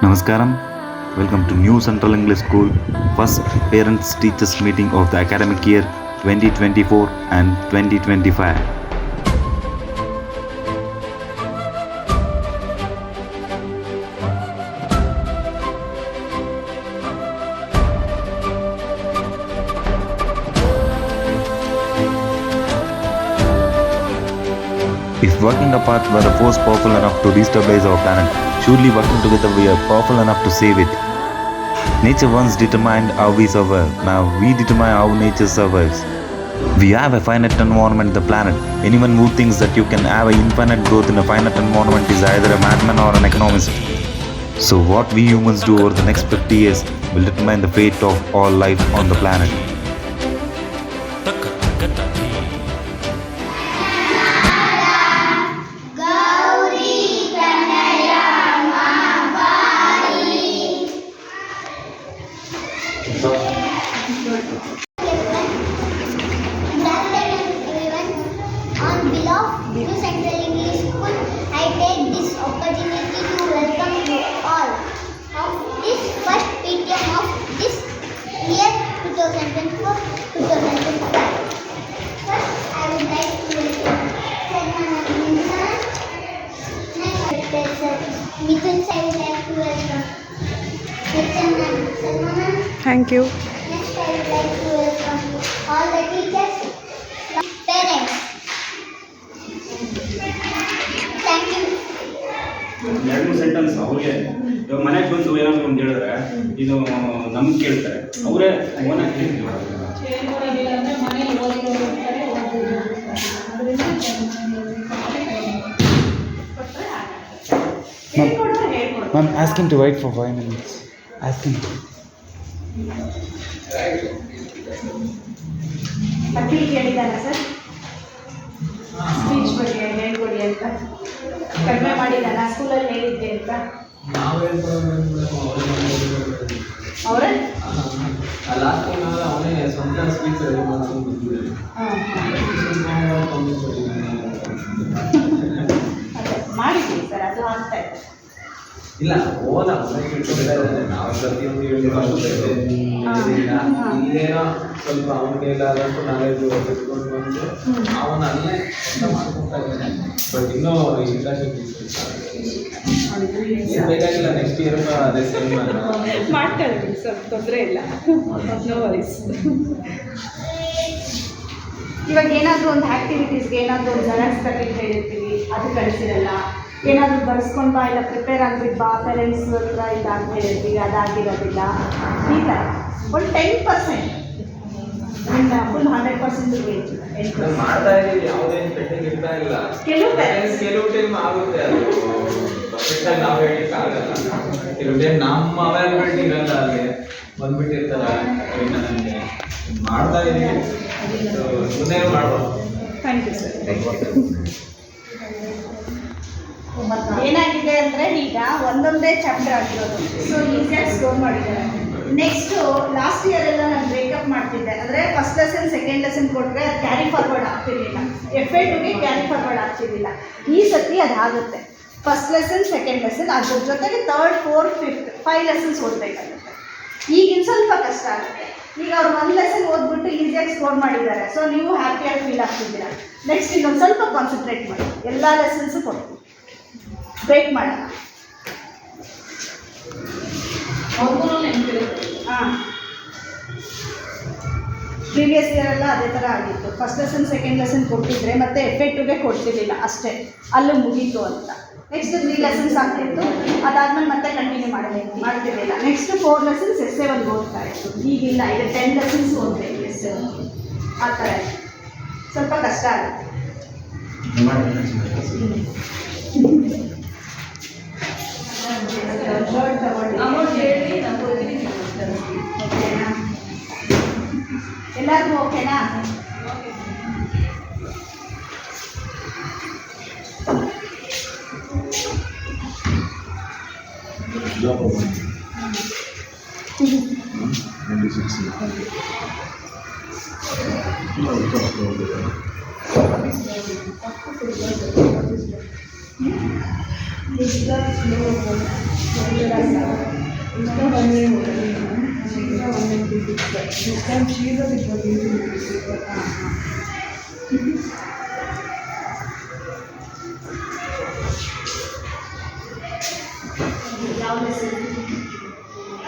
Namaskaram. Welcome to New Central English School first parents teachers meeting of the academic year 2024 and 2025. If working apart were a force powerful enough to destabilize our planet, surely working together we are powerful enough to save it. Nature once determined how we survive. Now we determine how nature survives. We have a finite environment, the planet. Anyone who thinks that you can have an infinite growth in a finite environment is either a madman or an economist. So what we humans do over the next 50 years will determine the fate of all life on the planet. On behalf of New Central English School, I take this opportunity to welcome you all of this first PTM of this year 2024-2025. First, I would like to welcome Mithun. I would like to welcome Salmana. Thank you. Next, I would like to welcome all the teachers, parents. Thank you. ಎರಡು ಮೂರು sentence ಅವ್ರಿಗೆ ಇವಾಗ ಮನೆಗೆ ಬಂದು ಏನಾದ್ರು ಒಂದು ಹೇಳಿದ್ರೆ ಇದು ನಮ್ಗೆ ಕೇಳ್ತಾರೆ ಅವರೇ ಓನಾಗಿ Ma'am, ask him to wait for 5 minutes. Ask him. Akhil ಕೇಳಿದಾರ ಸರ್ ಸ್ಪೀಚ್ ಬಗ್ಗೆ ಹೇಳ್ಕೊಡಿ ಅಂತ ಕಡಿಮೆ ಮಾಡಿದಾರ ಸ್ಕೂಲಲ್ಲಿ ಹೇಳಿದ್ದೆ ಅಂತ ಅವರೇ ಅವನೇ ಸ್ವಂತ ಸ್ಪೀಚ್ ರೆಡಿ ಮಾಡ್ಕೊಂಡು ಬಂದಿದ್ದಾರೆ. ಮಾಡಿದ್ದೀವಿ ಸರ್ ಅದು ಆಗ್ತಾ ಇದೆ. ಇಲ್ಲ ಓದ ಅವನೇ ಕೇಳ್ಕೊಂಡಿದ್ದಾರೆ. ನಾವು ಪ್ರತಿಯೊಂದು ಇಲ್ಲೇನೋ ಸ್ವಲ್ಪ ಅವನ ಕೈಲಾದಷ್ಟು ನಾಲೆಜ್ ತೆಗೆದುಕೊಂಡು ಬಂದು ಅವನ ಅಲ್ಲೇ ಅಂತ ಮಾಡ್ಕೊತಾ ಇದ್ದಾನೆ. ಬಟ್ ಇನ್ನೂ ಇಂಟರ್ನ್ಶಿಪ್ ಏನು ಬೇಕಾಗಿಲ್ಲ. ನೆಕ್ಸ್ಟ್ ಇಯರ್ ಅದೇ ಸೇಮ್ ಮಾಡ್ತಾ ಇದ್ದೀವಿ ಸರ್, ತೊಂದರೆ ಇಲ್ಲ. No worries. ಇವಾಗ ಏನಾದರೂ ಒಂದು ಆ್ಯಕ್ಟಿವಿಟೀಸ್ಗೆ ಏನಾದರೂ ಒಂದು ಜೆರಾಕ್ಸ್ ತಗೊಳ್ಳಿ ಹೇಳಿರ್ತೀವಿ, ಅದು ಕಳಿಸಿರಲ್ಲ. ಏನಾದರೂ ಬರ್ಸ್ಕೊಂಡು ಬಾ, ಇಲ್ಲ ಪ್ರಿಪೇರ್ ಆಗಿಬಿಟ್ಟು ಬಾ ಪೇರೆಂಟ್ಸ್ ಹತ್ರ ಇಲ್ಲ ಅಂತ ಹೇಳಿರ್ತೀವಿ, ಅದಾಗಿರೋದಿಲ್ಲ. ಈ ಥರ ಒಂದು 10% ಫುಲ್ 100% ಮಾಡ್ತಾ ಇದ್ದೀವಿ. ಯಾವುದೇನು ಪೆಂಡಿಂಗ್ ಇರ್ತಾ ಇಲ್ಲ. ಕೆಲವು ಟೈಮ್ ಆಗುತ್ತೆ, ಅದು ಪರ್ಫೆಕ್ಟಾಗಿ ನಾವು ಹೇಳಲಿಕ್ಕೆ ಆಗಲ್ಲ. ಕೆಲವು ಟೈಮ್ ನಮ್ಮ ಅವೈಲಬಿಲಿಟಿ ಇರಲ್ಲ, ಅಲ್ಲಿ ಬಂದ್ಬಿಟ್ಟಿರ್ತಾರೆ. ನನಗೆ ಮಾಡ್ತಾ ಇದ್ದೀವಿ, ಮುಂದೆ ಮಾಡ್ಬೋದು. Thank you sir. ಏನಾಗಿದೆ ಅಂದರೆ ಈಗ ಒಂದೊಂದೇ ಚಾಪ್ಟರ್ ಆಗಿರೋದು, ಸೊ ಈಸಿಯಾಗಿ ಸ್ಟೋರ್ ಮಾಡಿದ್ದಾರೆ. ನೆಕ್ಸ್ಟು ಲಾಸ್ಟ್ ಇಯರ್ ಎಲ್ಲ ನಾನು ಬ್ರೇಕಪ್ ಮಾಡ್ತಿದ್ದೆ, ಅಂದರೆ ಫಸ್ಟ್ ಲೆಸನ್ ಸೆಕೆಂಡ್ ಲೆಸನ್ ಕೊಟ್ಟರೆ ಅದು ಕ್ಯಾರಿ ಫಾರ್ವರ್ಡ್ ಆಗ್ತಿರ್ಲಿಲ್ಲ, FA2ಗೆ ಕ್ಯಾರಿ ಫಾರ್ವರ್ಡ್ ಆಗ್ತಿರ್ಲಿಲ್ಲ. ಈ ಸತಿ ಅದಾಗುತ್ತೆ. ಫಸ್ಟ್ ಲೆಸನ್ ಸೆಕೆಂಡ್ ಲೆಸನ್, ಅದ್ರ ಜೊತೆಗೆ ಥರ್ಡ್ ಫೋರ್ತ್ ಫಿಫ್ತ್ 5 ಲೆಸನ್ಸ್ ಓದಬೇಕಾಗುತ್ತೆ. ಈಗಿನ ಸ್ವಲ್ಪ ಕಷ್ಟ ಆಗುತ್ತೆ. ಈಗ ಅವ್ರು 1 ಲೆಸನ್ ಓದ್ಬಿಟ್ಟು ಈಸಿಯಾಗಿ ಸ್ಕೋರ್ ಮಾಡಿದ್ದಾರೆ, ಸೊ ನೀವು ಹ್ಯಾಪಿಯಾಗಿ ಫೀಲ್ ಆಗ್ತಿದ್ದೀರಾ. ನೆಕ್ಸ್ಟ್ ಇನ್ನೊಂದು ಸ್ವಲ್ಪ ಕಾನ್ಸಂಟ್ರೇಟ್ ಮಾಡಿ, ಎಲ್ಲ ಲೆಸನ್ಸು ಕೊಡ್ತೀವಿ. ಬ್ರೇಕ್ ಮಾಡೋಣ. ಹಾಂ, ಪ್ರೀವಿಯಸ್ ಇಯರ್ ಎಲ್ಲ ಅದೇ ಥರ ಆಗಿತ್ತು. ಫಸ್ಟ್ ಲೆಸನ್ ಸೆಕೆಂಡ್ ಲೆಸನ್ ಕೊಟ್ಟಿದ್ರೆ ಮತ್ತೆ FA2ಗೆ ಕೊಡ್ತಿರ್ಲಿಲ್ಲ ಅಷ್ಟೇ, ಅಲ್ಲೂ ಮುಗೀತು ಅಂತ. ನೆಕ್ಸ್ಟ್ 3 ಲೆಸನ್ಸ್ ಆಗ್ತಿತ್ತು, ಅದಾದ್ಮೇಲೆ ಮತ್ತೆ ಕಂಟಿನ್ಯೂ ಮಾಡ್ತಿರ್ಲಿಲ್ಲ. ನೆಕ್ಸ್ಟ್ 4 ಲೆಸನ್ಸ್ SA1 ಓದ್ತಾ ಇತ್ತು. ಈಗಿಲ್ಲ, ಈಗ 10 ಲೆಸನ್ಸ್ ಓದ್ಬೇಕು SA1. ಆ ಥರ ಸ್ವಲ್ಪ ಕಷ್ಟ ಆಗುತ್ತೆ. ಓಕೆನಾ? ಎಲ್ಲರಿಗೂ ಓಕೆನಾ?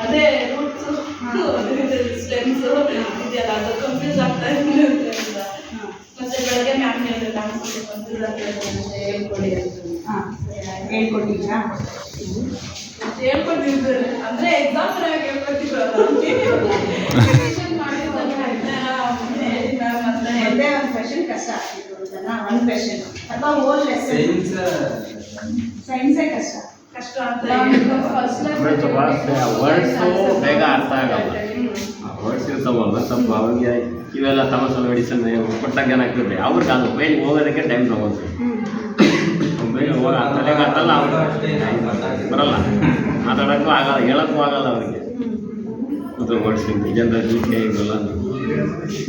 ಅದೇ ರೂಟ್ಸು ಸ್ಟೆಮ್ಸು ಇದೆಯಲ್ಲ ಅದು ಕನ್ಫ್ಯೂಸ್ ಆಗ್ತಾ ಇದೆ ಅಂತ. ಮತ್ತೆ ಬೆಳಗ್ಗೆ ಮ್ಯಾಮ್ ಹೇಳಿದ್ರೆ ನಾನು ಸ್ವಲ್ಪ ಕನ್ಫ್ಯೂಸ್ ಆಗ್ತಾ ಇದೆ ಅಂತ ಹೇಳ್ಕೊಡಿ ಅಂತ. ಹಾಂ ಹೇಳ್ಕೊಟ್ಟಿದ್ದೀರಾ? ಹೇಳ್ಕೊಟ್ಟಿದ್ದಾರೆ ಅಂದರೆ ಎಕ್ಸಾಮ್ ಬರೆಯೋಕೆ ಹೇಳ್ಕೊಟ್ಟಿದ್ರಲ್ಲ ಒಂದೇ ಒಂದು ಕ್ವೆಶನ್ ಕಷ್ಟ ಆಗ್ತಿತ್ತು ಅಂತಲ್ಲ, ಒಂದು ಕ್ವೆಶನ್ ಅಥವಾ ಹೋಲ್ ಲೆಸನ್ ಸೈನ್ಸೇ ಕಷ್ಟ ಅಂತ ವರ್ಡ್ಸು ಬೇಗ ಅರ್ಥ ಆಗಲ್ಲ. ವರ್ಡ್ಸ್ ಇರ್ತಾವಲ್ಲ ಸ್ವಲ್ಪ ಅವ್ರಿಗೆ ಇವೆಲ್ಲ ತಮಸಲ್ ಮೆಡಿಸನ್ ಕೊಟ್ಟಾಗ ಏನಾಗ್ತದೆ ಅವ್ರಿಗೆ ಅದು ಬೇಗ ಹೋಗೋದಕ್ಕೆ ಟೈಮ್ ತಗೋದು. ಬೇಗ ಹೋಗ ತಲೆಗೆ ಹತ್ತಲ್ಲ ಅವ್ರಿಗೆ ಬರಲ್ಲ, ಮಾತಾಡೋಕ್ಕೂ ಆಗಲ್ಲ, ಹೇಳೋಕ್ಕೂ ಆಗಲ್ಲ ಅವ್ರಿಗೆ. ಮತ್ತು ವರ್ಡ್ಸ್ ಜನರ ಜಿಕೆ ಇವೆಲ್ಲ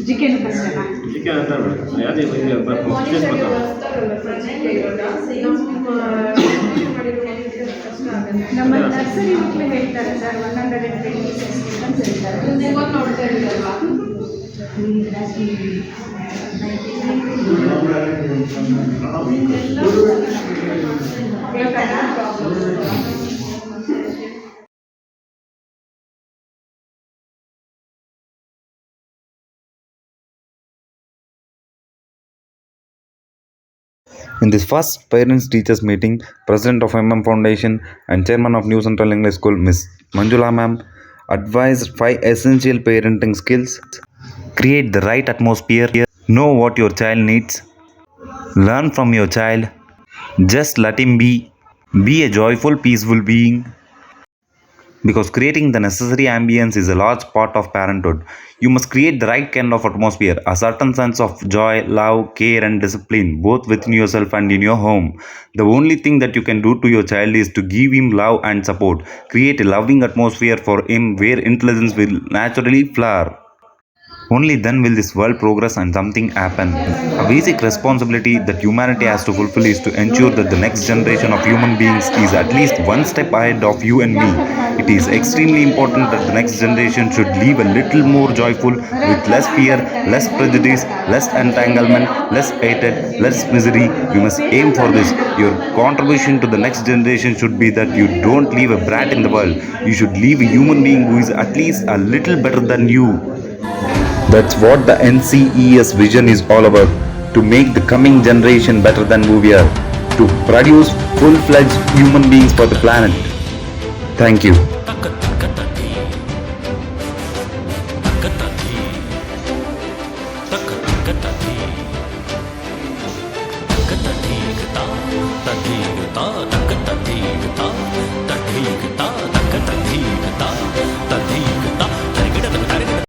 ಜಿಕೆನು ಕಷ್ಟನಾ? ಜಿಕೆ ಅಂತ ಯಾವುದೇ ನಮ್ಮ ನರ್ಸರಿ ಮಕ್ಕಳು ಹೇಳ್ತಾರೆ ಸರ್ 126 ಹೇಳ್ತಾರೆ. ಹೇಳ್ತಾರಾ? In this first parents teachers meeting, President of MM Foundation and Chairman of New Central English School, Miss Manjula Ma'am, advised 5 essential parenting skills. Create the right atmosphere. Know what your child needs. Learn from your child. Just let him be. Be a joyful, peaceful being. Because creating the necessary ambience is a large part of parenthood. You must create the right kind of atmosphere, a certain sense of joy, love, care and discipline, both within yourself and in your home. The only thing that you can do to your child is to give him love and support. Create a loving atmosphere for him where intelligence will naturally flower. Only then will this world progress and something happen. A basic responsibility that humanity has to fulfill is to ensure that the next generation of human beings is at least one step ahead of you and me. It is extremely important that the next generation should live a little more joyful, with less fear, less prejudice, less entanglement, less hatred, less misery. We must aim for this. Your contribution to the next generation should be that you don't leave a brat in the world. You should leave a human being who is at least a little better than you. That's what the NCES vision is all about. To make the coming generation better than who we are. To produce full-fledged human beings for the planet. Thank you. तक